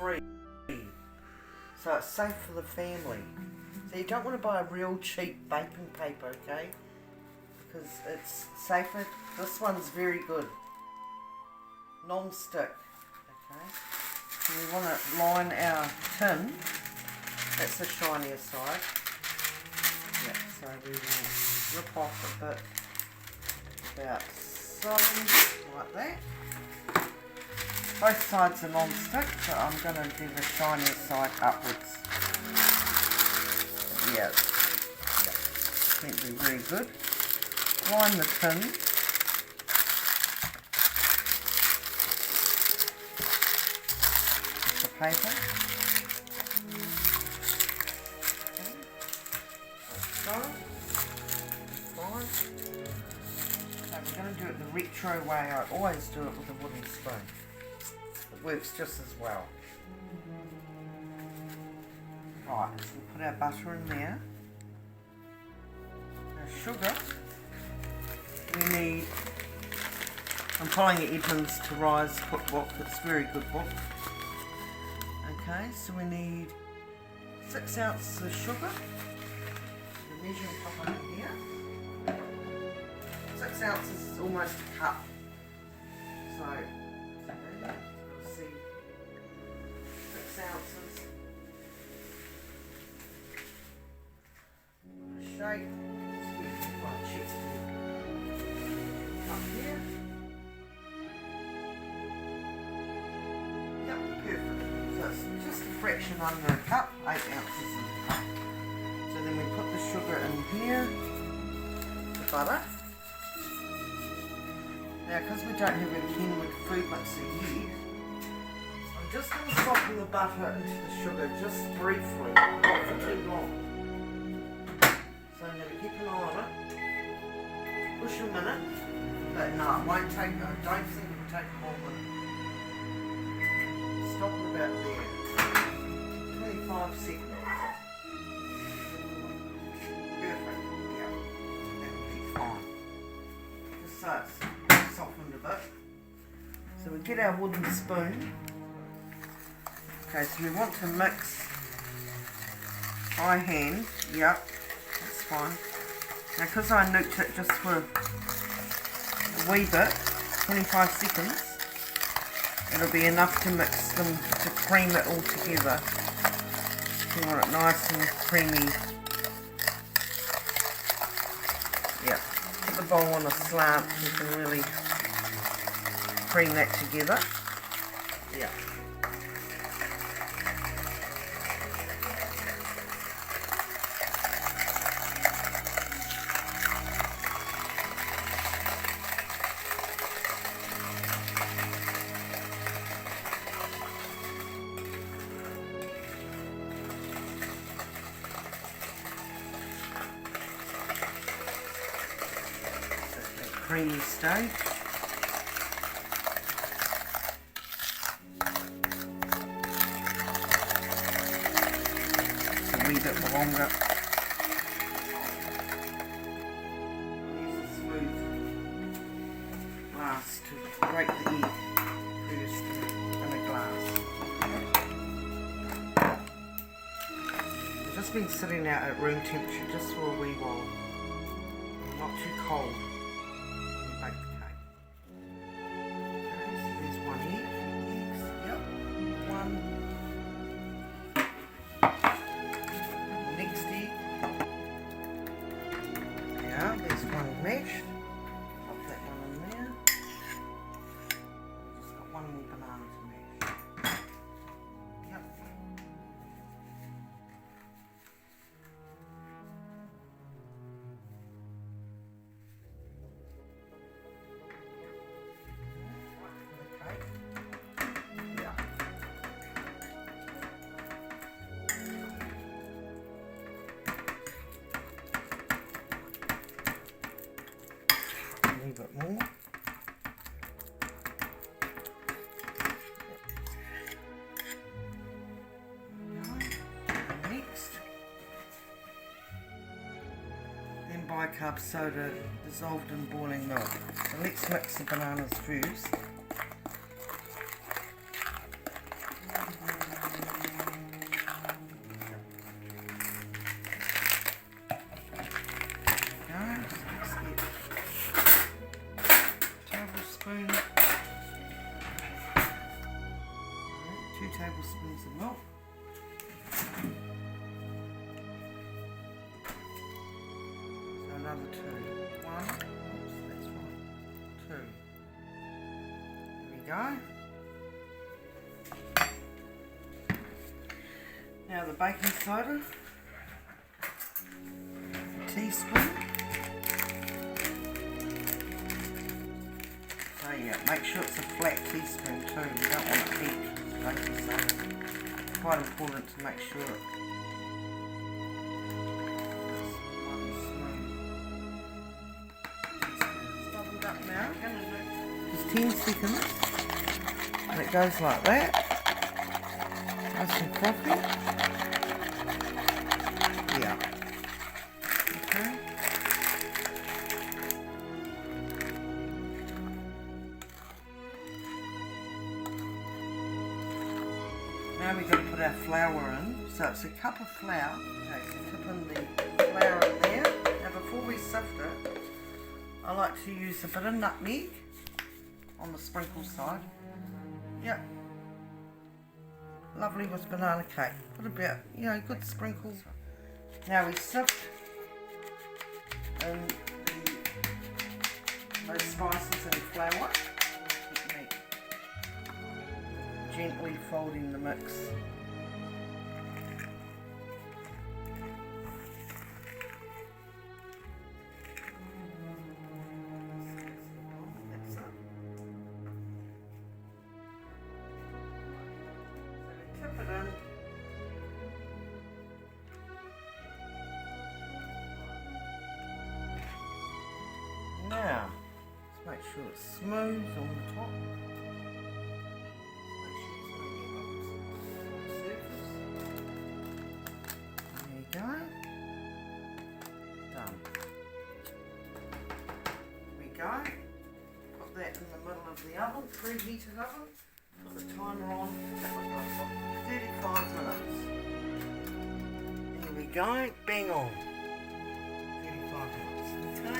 free. So it's safe for the family. So you don't want to buy a real cheap baking paper, okay? Because it's safer. This one's very good. Non-stick, okay? And we want to line our tin. That's the shinier side. Yeah, so we will rip off a bit, about so, like that. Both sides are non-stick, so I'm going to do the shinier side upwards. Yeah, can't be very good. Line the tin. With the paper. Okay. Fine. So we're going to do it the retro way. I always do it with a wooden spoon. It works just as well. Right, so we'll put our butter in there. Our sugar. We need, I'm following the Edmonds to Rise cookbook. It's a very good book. Okay, so we need 6 ounces of sugar. The measuring cup in here. 6 ounces is almost a cup. So, let's see, 6 ounces. Shake. Up here. Yep, perfect. So it's just a fraction under a cup, 8 ounces in a cup. So then we put the sugar in here, the butter. Now, because we don't have a Kenwood food mixer yet, I'm just going to soften the butter into the sugar just briefly, not for too long. So I'm going to keep an eye on it, push a minute, but no, it won't take, I don't think it will take a whole minute. Stop it about there, 25 seconds. Perfect, yeah, that will be fine. Just so it's softened a bit. So we get our wooden spoon. Okay, so we want to mix by hand, yep, that's fine. Now because I nuked it just for a wee bit, 25 seconds, it'll be enough to mix them, to cream it all together. You want it nice and creamy. Yeah, put the bowl on a slant, you can really cream that together. Yeah. Creamy stage. Just a wee bit longer. Use a smooth glass to break the egg first in a glass. It's just been sitting out at room temperature just for a wee while. Not too cold. Bake the cake. Okay, so there's one egg. Eggs, yep. One. Next egg. Yeah, there's one mashed. Pop that one in there. Just got one more banana to mash. Yep. A little bit more. Next, then bicarb soda dissolved in boiling milk. So let's mix the bananas first. tablespoons of milk. So another 2. 1. Oops, that's right. 2. There we go. Now the baking soda. A teaspoon. So yeah, make sure it's a flat teaspoon too. You don't want it heat. Baking soda. Quite important to make sure it's one smooth. Bubbled up now. Just 10 seconds. And it goes like that. Nice and frothy. Yeah. Okay. Now we're going to put our flour in. So it's a cup of flour. Okay, so tip in the flour in there. Now before we sift it, I like to use a bit of nutmeg on the sprinkle side. Yep. Lovely with banana cake. Put a bit, you know, good sprinkles. Now we sift in those spices and flour. Technique. Gently folding the mix. That's it. So we tip it in. Now, let's make sure it's smooth on the top. There you go. Done. There we go. Put that in the middle of the oven, preheated oven. Put the timer on. 35 minutes. There we go. Bang on. 35 minutes. Okay.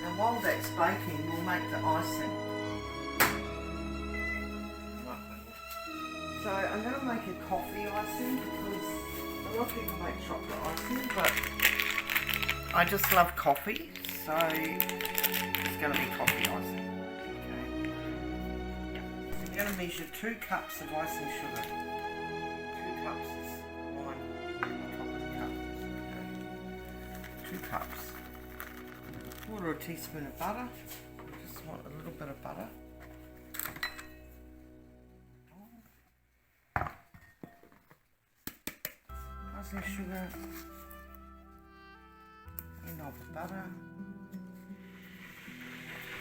And while that's baking, we'll make the icing. So I'm going to make a coffee icing because a lot of people make chocolate icing, but I just love coffee, so it's going to be coffee icing. Okay. So you're going to measure 2 cups of icing sugar. 2 cups is mine on top of the cup. Okay. 2 cups. 1/4 teaspoon of butter. I just want a little bit of butter. Icing sugar. End of the butter.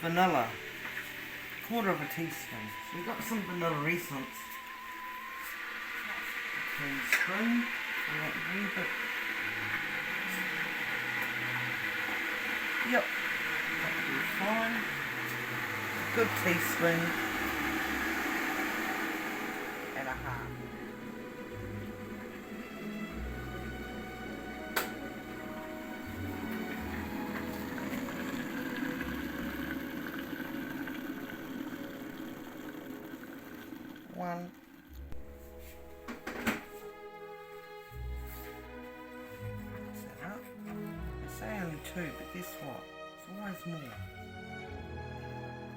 Vanilla. 1/4 teaspoon. So we've got some vanilla essence. Cream spoon. So that wee bit. Yep, that'll be fine. Good teaspoon and a half. One. Say only 2, but guess what? It's always more.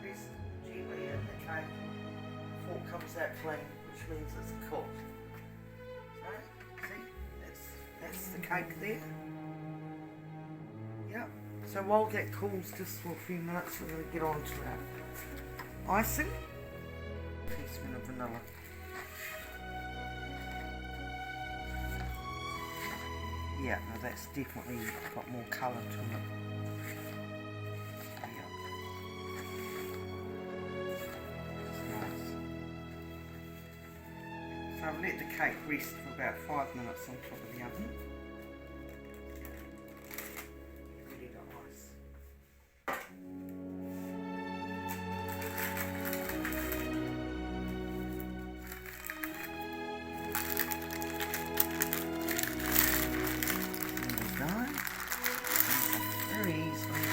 Press gently in the cake. Fork comes out clean, which means it's cooked. So, see, that's the cake there. Yep. So while that cools just for a few minutes, we're going to get on to our icing. A teaspoon of vanilla. Yeah, no, that's definitely got more colour to it. Yeah. It's nice. So I've let the cake rest for about 5 minutes on top of the oven. Ready to ice. Very easily.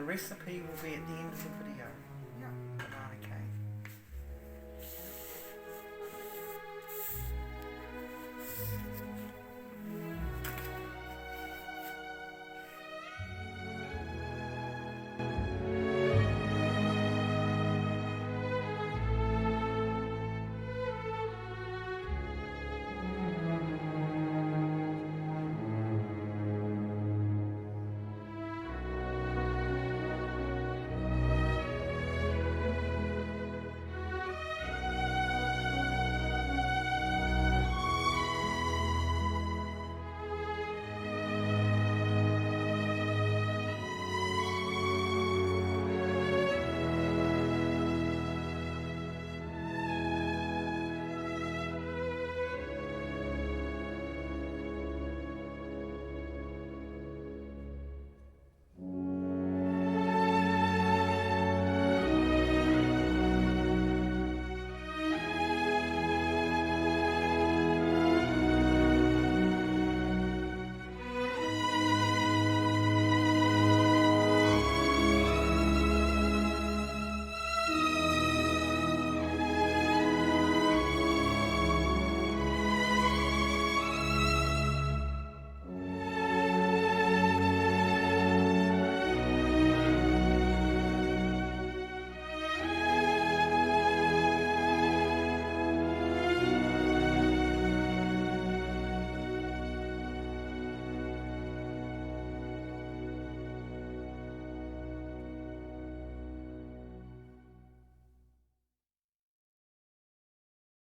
The recipe will be at the end of the video.